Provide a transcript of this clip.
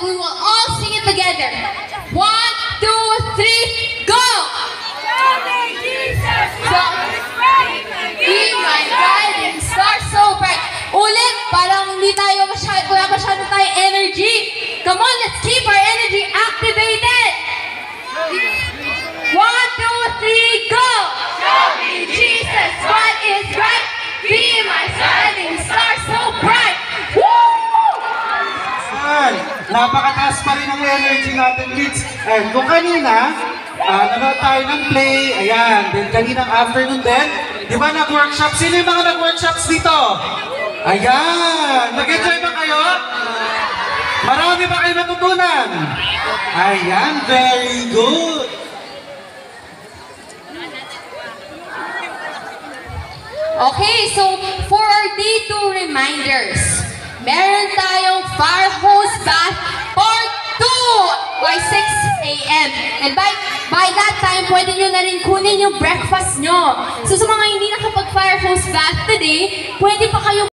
we will all sing it together. 1, 2, 3, go! Shouting Jesus, So, be my guiding star so bright. Ulit, parang hindi tayo wala masyado tayong energy. Come on, let's keep our energy activated. 1, 2, 3, go! Show me Jesus, what is right? Be my guiding star so bright. Woo! Ayan, napakataas pa rin ang energy natin, kids. And kung kanina, nanood tayo ng play, ayan, then kaninang afternoon din, di ba nag-workshop? Sino yung mga nag-workshops dito? Ayan, nag-enjoy ba kayo? Marami ba kayo natutunan? Ayan, very good. Okay, so for our day 2 reminders, meron tayong fire hose bath part 2 by 6 a.m. And by that time, pwede nyo na rin kunin yung breakfast nyo. So sa mga hindi nakapag-fire hose bath today, pwede pa kayo